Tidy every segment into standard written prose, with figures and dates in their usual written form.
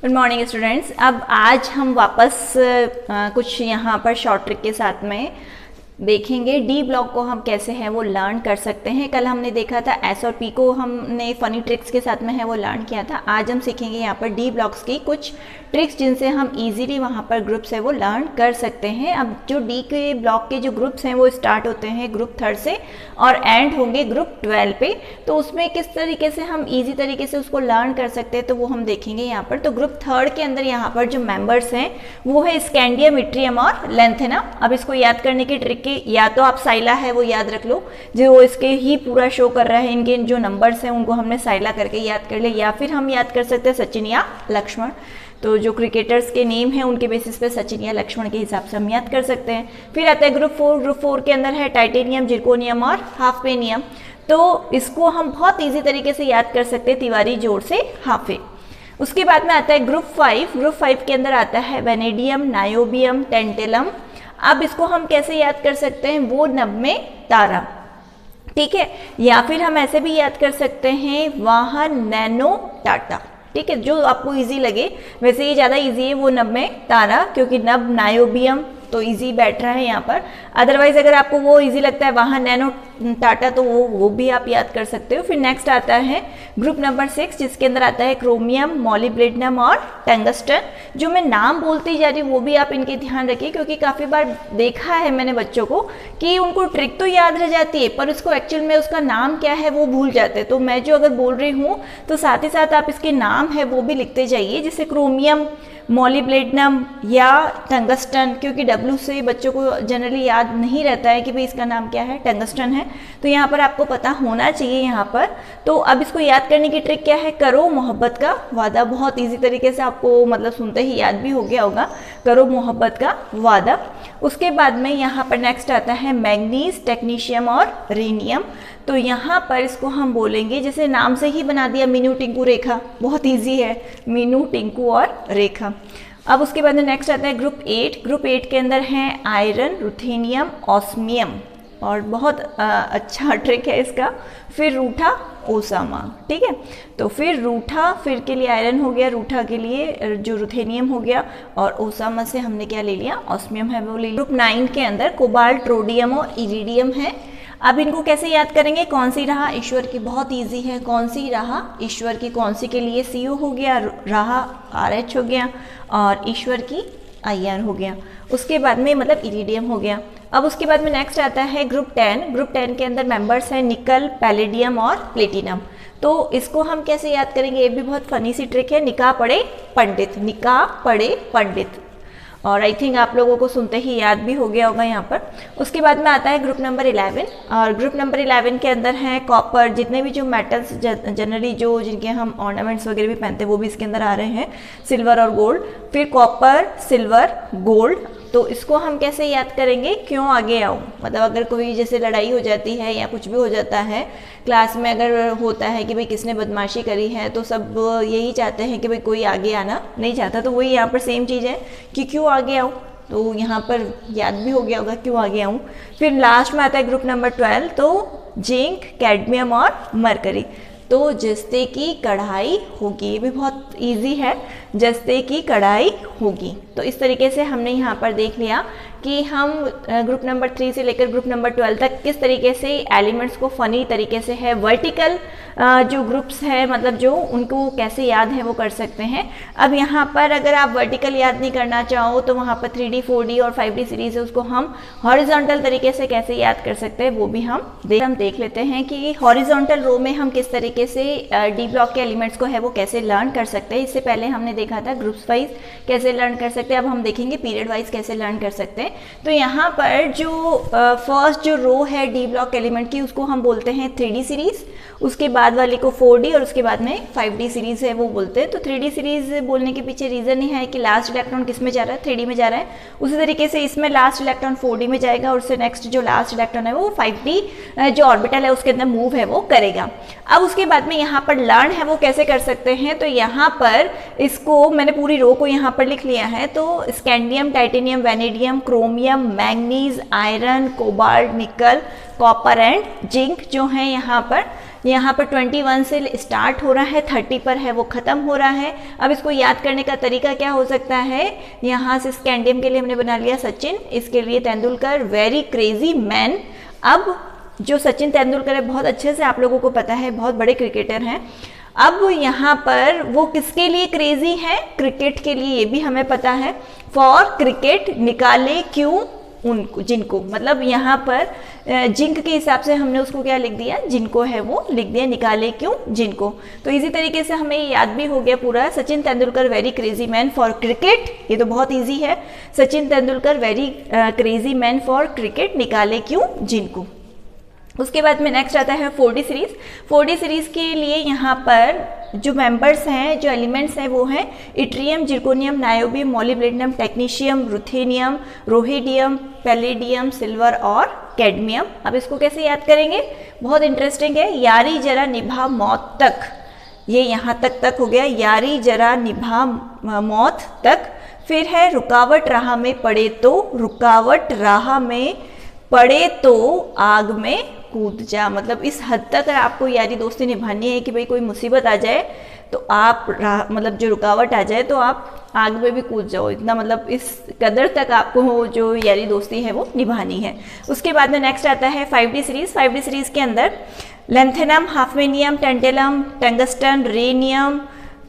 Good morning students. अब आज हम वापस कुछ यहाँ पर शॉर्ट ट्रिक के साथ में देखेंगे डी ब्लॉक को हम कैसे है वो लर्न कर सकते हैं। कल हमने देखा था एस और पी को हमने फनी ट्रिक्स के साथ में है वो लर्न किया था। आज हम सीखेंगे यहाँ पर डी ब्लॉक्स की कुछ ट्रिक्स जिनसे हम इजीली वहाँ पर ग्रुप्स है वो लर्न कर सकते हैं। अब जो डी के ब्लॉक के जो ग्रुप्स हैं वो स्टार्ट होते हैं ग्रुप 3 से और एंड होंगे ग्रुप 12 पे। तो उसमें किस तरीके से हम इजी तरीके से उसको लर्न कर सकते हैं तो वो हम देखेंगे यहाँ पर। तो ग्रुप 3 के अंदर यहाँ पर जो मेंबर्स हैं वो है स्कैंडियम, इट्रियम और लेंथेना। अब इसको याद करने की ट्रिक के या तो आप साइला है वो याद रख लो, जो इसके ही पूरा शो कर रहा है, इनके जो नंबर्स हैं उनको हमने साइला करके याद कर ले, या फिर हम याद कर सकते हैं सचिन या लक्ष्मण। तो जो क्रिकेटर्स के नेम हैं उनके बेसिस पे सचिन या लक्ष्मण के हिसाब से हम याद कर सकते हैं। फिर आता है ग्रुप 4। ग्रुप 4 के अंदर है टाइटेनियम, जिरकोनियम और हाफेनियम। तो इसको हम बहुत इजी तरीके से याद कर सकते हैं तिवारी जोड़ से हाफे। उसके बाद में आता है ग्रुप 5। ग्रुप 5 के अंदर आता है वेनेडियम, नायोबियम, टेंटेलम। अब इसको हम कैसे याद कर सकते हैं, वो नभ में तारा, ठीक है। या फिर हम ऐसे भी याद कर सकते हैं वाहन, नैनो, टाटा, ठीक है। जो आपको इजी लगे, वैसे ये ज़्यादा इजी है वो नभ में तारा, क्योंकि नभ नायोबियम तो इजी बैठ रहा है यहाँ पर। अदरवाइज अगर आपको वो इजी लगता है वाहन, नैनो, टाटा, तो वो भी आप याद कर सकते हो। फिर नेक्स्ट आता है ग्रुप नंबर 6 जिसके अंदर आता है क्रोमियम, मॉलिब्डेनम और टंगस्टन। जो मैं नाम बोलती जा रही हूँ वो भी आप इनके ध्यान रखिए, क्योंकि काफ़ी बार देखा है मैंने बच्चों को कि उनको ट्रिक तो याद रह जाती है पर उसको एक्चुअल में उसका नाम क्या है वो भूल जाते हैं। तो मैं जो अगर बोल रही हूँ तो साथ ही साथ आप इसके नाम है वो भी लिखते जाइए, जैसे क्रोमियम, मॉलिब्डेनम या टंगस्टन, क्योंकि डब्ल्यू से बच्चों को जनरली याद नहीं रहता है कि भाई इसका नाम क्या है, टंगस्टन है। तो यहाँ पर आपको पता होना चाहिए यहाँ पर। तो अब इसको याद करने की ट्रिक क्या है, करो मोहब्बत का वादा। बहुत इजी तरीके से आपको मतलब सुनते ही याद भी हो गया होगा, करो मोहब्बत का वादा। उसके बाद में यहाँ पर नेक्स्ट आता है मैग्नीज, टेक्नीशियम और रेनियम। तो यहाँ पर इसको हम बोलेंगे, जैसे नाम से ही बना दिया, मीनू, टिंकू, रेखा। बहुत इजी है, मीनू, टिंकू और रेखा। अब उसके बाद में नेक्स्ट आता है ग्रुप 8। ग्रुप 8 के अंदर है आयरन, रुथेनियम, ऑस्मियम, और बहुत अच्छा ट्रिक है इसका। फिर रूठा, ओसामा, ठीक है। तो फिर रूठा फिर के लिए आयरन हो गया, रूठा के लिए जो रुथेनियम हो गया, और ओसामा से हमने क्या ले लिया, ऑस्मियम है वो ले लिया। ग्रुप 9 के अंदर कोबाल्ट, रोडियम और इरिडियम है। अब इनको कैसे याद करेंगे, कौन सी रहा ईश्वर की, बहुत इजी है। कौन सी रहा ईश्वर की, कौन सी के लिए CO हो गया, रहा RH हो गया, और ईश्वर की IR हो गया। उसके बाद में मतलब इरिडियम हो गया। अब उसके बाद में नेक्स्ट आता है ग्रुप 10। ग्रुप 10 के अंदर मेंबर्स हैं निकल, पैलेडियम और प्लेटिनम। तो इसको हम कैसे याद करेंगे, ये भी बहुत फनी सी ट्रिक है। निकाह पढ़े पंडित, निकाह पढ़े पंडित, और आई थिंक आप लोगों को सुनते ही याद भी हो गया होगा यहाँ पर। उसके बाद में आता है ग्रुप नंबर 11, और ग्रुप नंबर 11 के अंदर है कॉपर। जितने भी जो मेटल्स जनरली जो जिनके हम ऑर्नामेंट्स वगैरह भी पहनते हैं वो भी इसके अंदर आ रहे हैं, सिल्वर और गोल्ड। फिर कॉपर, सिल्वर, गोल्ड। तो इसको हम कैसे याद करेंगे, क्यों आगे आऊँ, मतलब अगर कोई जैसे लड़ाई हो जाती है या कुछ भी हो जाता है क्लास में, अगर होता है कि भाई किसने बदमाशी करी है, तो सब यही चाहते हैं कि भाई कोई आगे आना नहीं चाहता। तो वही यहाँ पर सेम चीज़ है कि क्यों आगे आऊँ, तो यहाँ पर याद भी हो गया होगा क्यों आगे आऊँ। फिर लास्ट में आता है ग्रुप नंबर 12, तो जिंक, कैडमियम और मरकरी। तो जस्ते की कढ़ाई होगी, ये भी बहुत इजी है, जस्ते की कढ़ाई होगी। तो इस तरीके से हमने यहाँ पर देख लिया कि हम ग्रुप नंबर 3 से लेकर ग्रुप नंबर 12 तक किस तरीके से एलिमेंट्स को फनी तरीके से है, वर्टिकल जो ग्रुप्स है मतलब जो उनको कैसे याद है वो कर सकते हैं। अब यहाँ पर अगर आप वर्टिकल याद नहीं करना चाहो तो वहाँ पर 3D, 4D और 5D सीरीज है, उसको हम हॉरिजॉन्टल तरीके से कैसे याद कर सकते हैं वो भी हम देख लेते हैं कि हॉरिजॉन्टल रो में हम किस तरीके से डी ब्लॉक के एलिमेंट्स को है वो कैसे लर्न कर सकते हैं। इससे पहले हमने देखा था ग्रुप्स वाइज कैसे लर्न कर सकते हैं, अब हम देखेंगे पीरियड वाइज कैसे लर्न कर सकते हैं। तो यहाँ पर जो फर्स्ट जो रो है डी ब्लॉक एलिमेंट की उसको हम बोलते हैं 3D सीरीज, उसके बाद वाले को 4D और उसके बाद में 5D सीरीज है वो बोलते हैं। तो 3D सीरीज बोलने के पीछे रीजन ही है कि लास्ट इलेक्ट्रॉन किस में जा रहा है, 3D में जा रहा है। उसी तरीके से इसमें लास्ट इलेक्ट्रॉन 4D में जाएगा और उससे नेक्स्ट जो लास्ट इलेक्ट्रॉन है वो 5D जो ऑर्बिटल है उसके अंदर मूव है वो करेगा। अब उसके बाद में यहाँ पर लर्न है वो कैसे कर सकते हैं, तो यहाँ पर इसको मैंने पूरी रो को यहाँ पर लिख लिया है। तो scandium, titanium, vanadium, chromium, manganese, iron, cobalt, निकल, कॉपर एंड जिंक जो है यहाँ पर यहाँ पर 21 से स्टार्ट हो रहा है, 30 पर है वो ख़त्म हो रहा है। अब इसको याद करने का तरीका क्या हो सकता है, यहाँ से स्कैंडियम के लिए हमने बना लिया सचिन, इसके लिए तेंदुलकर, वेरी क्रेजी मैन। अब जो सचिन तेंदुलकर है बहुत अच्छे से आप लोगों को पता है, बहुत बड़े क्रिकेटर हैं। अब यहाँ पर वो किसके लिए क्रेजी है, क्रिकेट के लिए, ये भी हमें पता है। फॉर क्रिकेट, निकाले क्यों उनको, जिनको, मतलब यहाँ पर जिंक के हिसाब से हमने उसको क्या लिख दिया, जिनको है वो लिख दिया, निकाले क्यों जिनको। तो इसी तरीके से हमें याद भी हो गया पूरा, Sachin Tendulkar very crazy man for cricket, ये तो बहुत इजी है। Sachin Tendulkar very crazy man for cricket, निकाले क्यों जिनको। उसके बाद में नेक्स्ट आता है 4D सीरीज। 4D सीरीज के लिए यहाँ पर जो मेंबर्स हैं, जो एलिमेंट्स हैं वो हैं yttrium, zirconium, niobium, molybdenum, technetium, ruthenium, rhodium, palladium, silver और कैडमियम। अब इसको कैसे याद करेंगे, बहुत इंटरेस्टिंग है। यारी जरा निभा मौत तक, ये यहाँ तक हो गया, यारी जरा निभा मौत तक। फिर है रुकावट राह में पड़े तो, रुकावट राह में पड़े तो आग में कूद जा। मतलब इस हद तक आपको यारी दोस्ती निभानी है कि भाई कोई मुसीबत आ जाए तो आप मतलब जो रुकावट आ जाए तो आप आग में भी कूद जाओ, इतना मतलब इस कदर तक आपको जो यारी दोस्ती है वो निभानी है। उसके बाद में नेक्स्ट आता है 5D सीरीज। 5D सीरीज के अंदर lanthanum, hafnium, tantalum, tungsten, rhenium,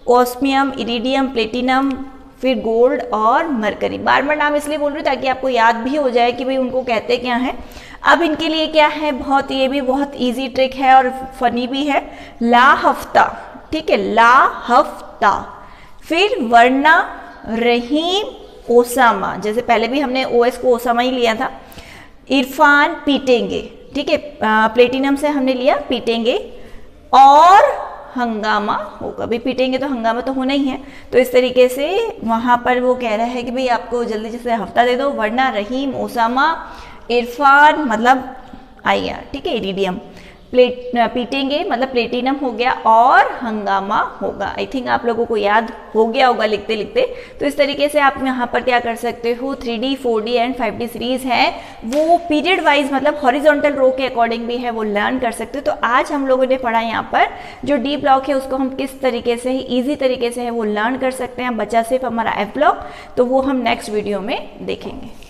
osmium, iridium, platinum, फिर गोल्ड और मरकरी। बार बार नाम इसलिए बोल रही हूँ ताकि आपको याद भी हो जाए कि भाई उनको कहते क्या हैं। अब इनके लिए क्या है, बहुत, ये भी बहुत इजी ट्रिक है और फनी भी है। ला हफ्ता, ठीक है, ला हफ्ता। फिर वरना, रहीम, ओसामा, जैसे पहले भी हमने ओएस को ओसामा ही लिया था। इरफान, पीटेंगे, ठीक है, प्लेटिनम से हमने लिया पीटेंगे, और हंगामा होगा, भाई पीटेंगे तो हंगामा तो होना ही है। तो इस तरीके से वहाँ पर वो कह रहा है कि भाई आपको जल्दी जैसे हफ्ता दे दो, वरना रहीम, ओसामा, इरफान मतलब आइया, ठीक है, इरिडियम, पीटेंगे मतलब प्लेटिनम हो गया, और हंगामा होगा। आई थिंक आप लोगों को याद हो गया होगा लिखते लिखते। तो इस तरीके से आप यहाँ पर क्या कर सकते हो, 3D, 4D and 5D series है वो पीरियड वाइज, मतलब हॉरिजॉन्टल रो के अकॉर्डिंग भी है, वो लर्न कर सकते हो। तो आज हम लोगों ने पढ़ा यहाँ पर जो डी ब्लॉक है उसको हम किस तरीके से ईजी तरीके से है वो लर्न कर सकते हैं, बचा सिर्फ हमारा एफ ब्लॉक, तो वो हम नेक्स्ट वीडियो में देखेंगे।